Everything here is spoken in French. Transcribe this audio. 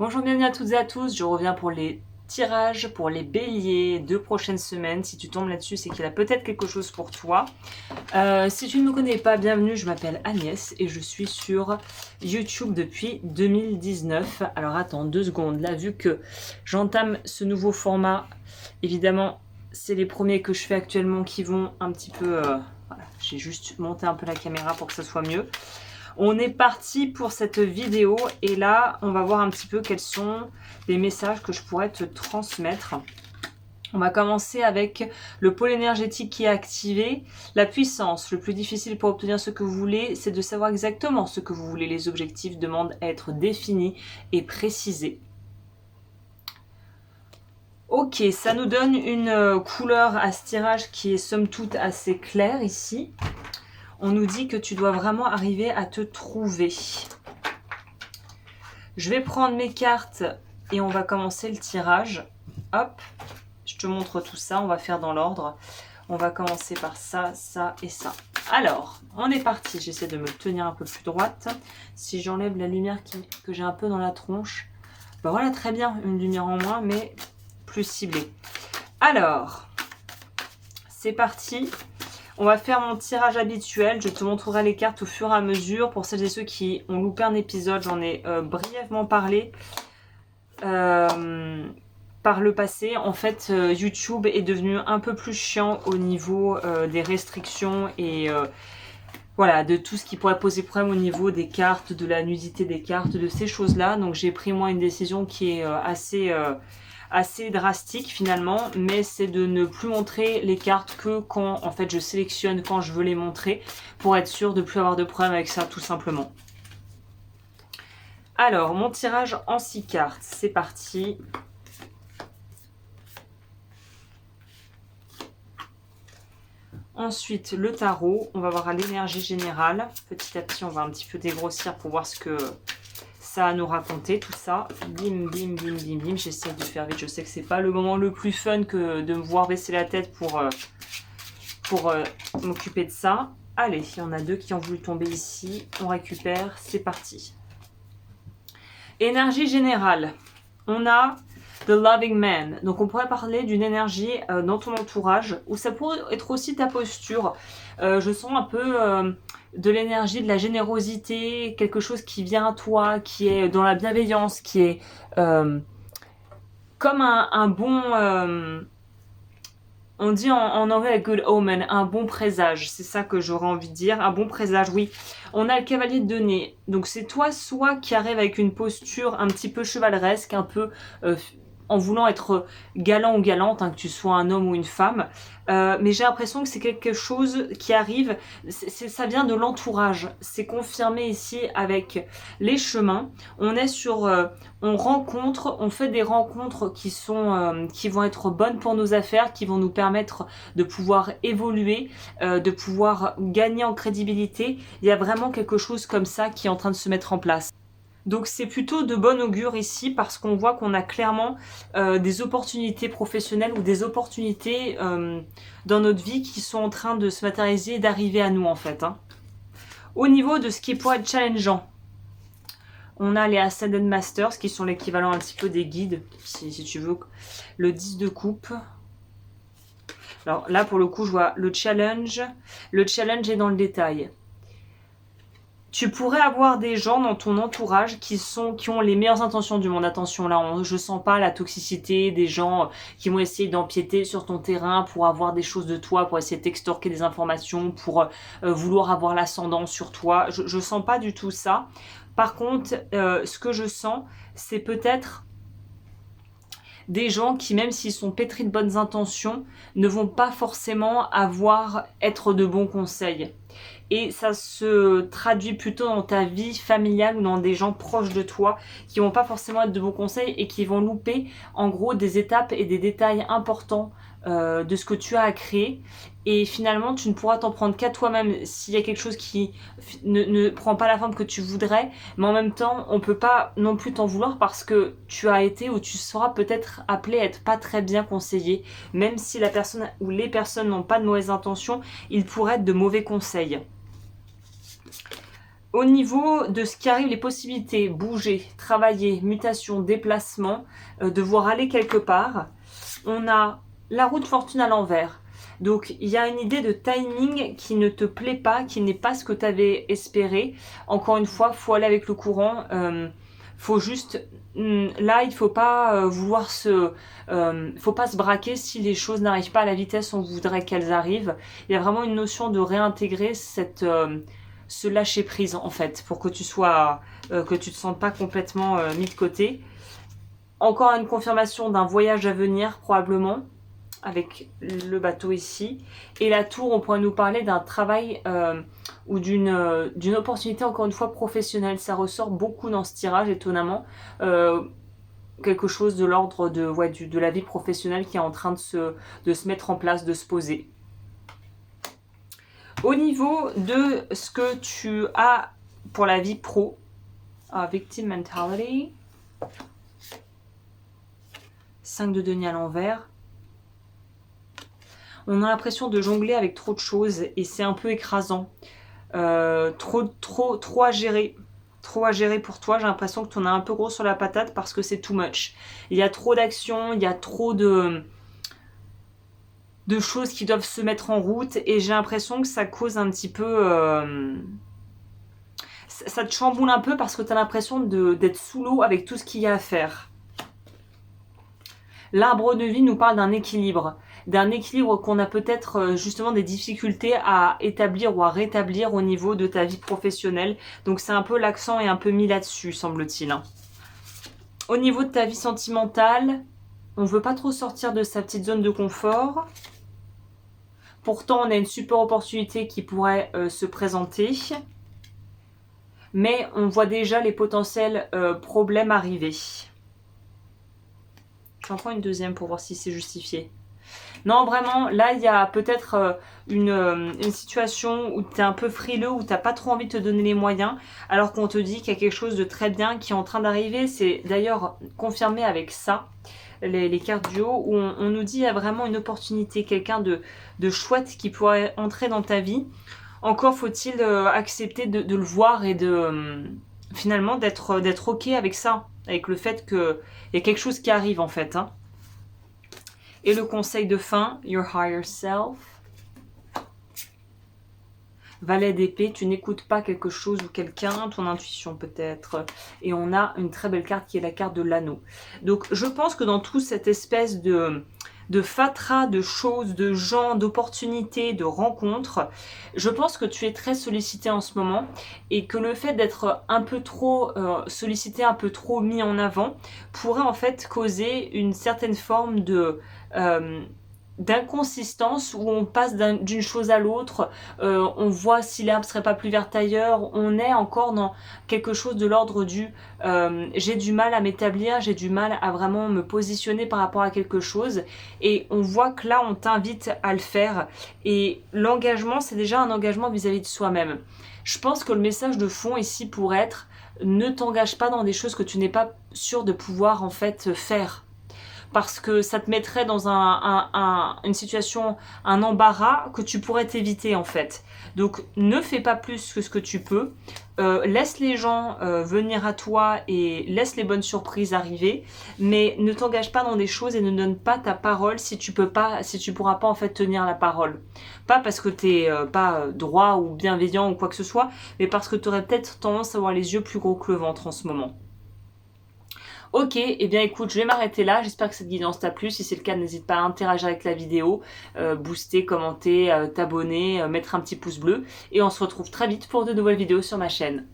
Bonjour, bienvenue à toutes et à tous. Je reviens pour les tirages pour les béliers 2 prochaines semaines. Si tu tombes là-dessus, c'est qu'il y a peut-être quelque chose pour toi. Si tu ne me connais pas, bienvenue. Je m'appelle Agnès et je suis sur YouTube depuis 2019. Alors attends 2 secondes. Là, vu que j'entame ce nouveau format, évidemment, c'est les premiers que je fais actuellement qui vont un petit peu... voilà, j'ai juste monté un peu la caméra pour que ça soit mieux. On est parti pour cette vidéo et là, on va voir un petit peu quels sont les messages que je pourrais te transmettre. On va commencer avec le pôle énergétique qui est activé. La puissance, le plus difficile pour obtenir ce que vous voulez, c'est de savoir exactement ce que vous voulez. Les objectifs demandent à être définis et précisés. Ok, ça nous donne une couleur à ce tirage qui est somme toute assez claire ici. On nous dit que tu dois vraiment arriver à te trouver. Je vais prendre mes cartes et on va commencer le tirage. Hop, je te montre tout ça, on va faire dans l'ordre. On va commencer par ça, ça et ça. Alors, on est parti. J'essaie de me tenir un peu plus droite. Si j'enlève la lumière que j'ai un peu dans la tronche, ben voilà, très bien, une lumière en moins, mais plus ciblée. Alors, c'est parti. On va faire mon tirage habituel. Je te montrerai les cartes au fur et à mesure. Pour celles et ceux qui ont loupé un épisode, j'en ai brièvement parlé par le passé. En fait, YouTube est devenu un peu plus chiant au niveau des restrictions et voilà, de tout ce qui pourrait poser problème au niveau des cartes, de la nudité des cartes, de ces choses-là. Donc j'ai pris moi une décision qui est assez drastique finalement, mais c'est de ne plus montrer les cartes que quand en fait je sélectionne quand je veux les montrer pour être sûr de ne plus avoir de problème avec ça tout simplement. Alors mon tirage en 6 cartes, c'est parti. Ensuite le tarot, on va voir l'énergie générale. Petit à petit on va un petit peu dégrossir pour voir ce que ça à nous raconter, tout ça. Bim, bim, bim, bim, bim. J'essaie de faire vite. Je sais que c'est pas le moment le plus fun que de me voir baisser la tête pour m'occuper de ça. Allez, il y en a 2 qui ont voulu tomber ici. On récupère. C'est parti. Énergie générale. On a The Loving Man. Donc on pourrait parler d'une énergie dans ton entourage, ou ça pourrait être aussi ta posture. Je sens un peu de l'énergie, de la générosité, quelque chose qui vient à toi, qui est dans la bienveillance, qui est comme un bon... on dit en anglais a good omen, un bon présage, c'est ça que j'aurais envie de dire, un bon présage, oui. On a le cavalier de denier, donc c'est toi soit qui arrive avec une posture un petit peu chevaleresque, un peu en voulant être galant ou galante, hein, que tu sois un homme ou une femme, mais j'ai l'impression que c'est quelque chose qui arrive, ça vient de l'entourage, c'est confirmé ici avec les chemins, on est sur... on fait des rencontres qui vont être bonnes pour nos affaires, qui vont nous permettre de pouvoir évoluer, de pouvoir gagner en crédibilité. Il y a vraiment quelque chose comme ça qui est en train de se mettre en place. Donc c'est plutôt de bon augure ici parce qu'on voit qu'on a clairement des opportunités professionnelles ou des opportunités dans notre vie qui sont en train de se matérialiser et d'arriver à nous en fait. Hein. Au niveau de ce qui pourrait être challengeant, on a les Ascended Masters qui sont l'équivalent un petit peu des guides, si tu veux. Le 10 de coupe. Alors là, pour le coup, je vois le challenge. Le challenge est dans le détail. Tu pourrais avoir des gens dans ton entourage qui ont les meilleures intentions du monde. Attention, là, je sens pas la toxicité des gens qui vont essayer d'empiéter sur ton terrain pour avoir des choses de toi, pour essayer de t'extorquer des informations, pour vouloir avoir l'ascendant sur toi. Je sens pas du tout ça. Par contre, ce que je sens, c'est peut-être des gens qui, même s'ils sont pétris de bonnes intentions, ne vont pas forcément être de bons conseils. Et ça se traduit plutôt dans ta vie familiale ou dans des gens proches de toi qui vont pas forcément être de bons conseils et qui vont louper en gros des étapes et des détails importants de ce que tu as à créer. Et finalement, tu ne pourras t'en prendre qu'à toi-même s'il y a quelque chose qui ne prend pas la forme que tu voudrais. Mais en même temps, on peut pas non plus t'en vouloir parce que tu as été ou tu seras peut-être appelé à être pas très bien conseillé. Même si la personne ou les personnes n'ont pas de mauvaises intentions, ils pourraient être de mauvais conseils. Au niveau de ce qui arrive, les possibilités, bouger, travailler, mutation, déplacement, devoir aller quelque part, on a la roue de fortune à l'envers. Donc il y a une idée de timing qui ne te plaît pas, qui n'est pas ce que tu avais espéré. Encore une fois, faut aller avec le courant. Faut juste là, il faut pas faut pas se braquer si les choses n'arrivent pas à la vitesse où on voudrait qu'elles arrivent. Il y a vraiment une notion de réintégrer ce lâcher prise en fait, pour que tu te sentes pas complètement mis de côté. Encore une confirmation d'un voyage à venir probablement, avec le bateau ici. Et la tour, on pourrait nous parler d'un travail ou d'une opportunité, encore une fois, professionnelle. Ça ressort beaucoup dans ce tirage, étonnamment. Quelque chose de l'ordre de la vie professionnelle qui est en train de se mettre en place, de se poser. Au niveau de ce que tu as pour la vie pro, victim mentality, 5 de denier à l'envers, on a l'impression de jongler avec trop de choses et c'est un peu écrasant. Trop à gérer. Trop à gérer pour toi. J'ai l'impression que tu en as un peu gros sur la patate parce que c'est too much. Il y a trop d'actions, il y a trop de choses qui doivent se mettre en route et j'ai l'impression que ça cause un petit peu... ça te chamboule un peu parce que tu as l'impression d'être sous l'eau avec tout ce qu'il y a à faire. L'arbre de vie nous parle d'un équilibre qu'on a peut-être justement des difficultés à établir ou à rétablir au niveau de ta vie professionnelle. Donc c'est un peu l'accent est un peu mis là-dessus, semble-t-il. Au niveau de ta vie sentimentale, on ne veut pas trop sortir de sa petite zone de confort. Pourtant, on a une super opportunité qui pourrait se présenter. Mais on voit déjà les potentiels problèmes arriver. J'en prends une deuxième pour voir si c'est justifié. Non, vraiment, là, il y a peut-être une situation où tu es un peu frileux, où tu n'as pas trop envie de te donner les moyens, alors qu'on te dit qu'il y a quelque chose de très bien qui est en train d'arriver. C'est d'ailleurs confirmé avec ça, les cartes du haut, où on nous dit qu'il y a vraiment une opportunité, quelqu'un de chouette qui pourrait entrer dans ta vie. Encore faut-il accepter de le voir et finalement d'être ok avec ça, avec le fait qu'il y a quelque chose qui arrive en fait. Hein. Et le conseil de fin, your higher self. Valet d'épée, tu n'écoutes pas quelque chose ou quelqu'un, ton intuition peut-être. Et on a une très belle carte qui est la carte de l'anneau. Donc je pense que dans toute cette espèce de fatras, de choses, de gens, d'opportunités, de rencontres, je pense que tu es très sollicité en ce moment et que le fait d'être un peu trop sollicité, un peu trop mis en avant, pourrait en fait causer une certaine forme d'inconsistance où on passe d'une chose à l'autre, on voit si l'herbe serait pas plus verte ailleurs, on est encore dans quelque chose de l'ordre du j'ai du mal à m'établir, j'ai du mal à vraiment me positionner par rapport à quelque chose et on voit que là on t'invite à le faire et l'engagement c'est déjà un engagement vis-à-vis de soi-même. Je pense que le message de fond ici pourrait être ne t'engage pas dans des choses que tu n'es pas sûr de pouvoir en fait faire. Parce que ça te mettrait dans une situation, un embarras que tu pourrais t'éviter en fait. Donc ne fais pas plus que ce que tu peux, laisse les gens venir à toi et laisse les bonnes surprises arriver, mais ne t'engage pas dans des choses et ne donne pas ta parole si tu pourras pas en fait tenir la parole. Pas parce que t'es pas droit ou bienveillant ou quoi que ce soit, mais parce que tu aurais peut-être tendance à avoir les yeux plus gros que le ventre en ce moment. Ok, et eh bien écoute, je vais m'arrêter là. J'espère que cette guidance t'a plu. Si c'est le cas, n'hésite pas à interagir avec la vidéo, booster, commenter, t'abonner, mettre un petit pouce bleu. Et on se retrouve très vite pour de nouvelles vidéos sur ma chaîne.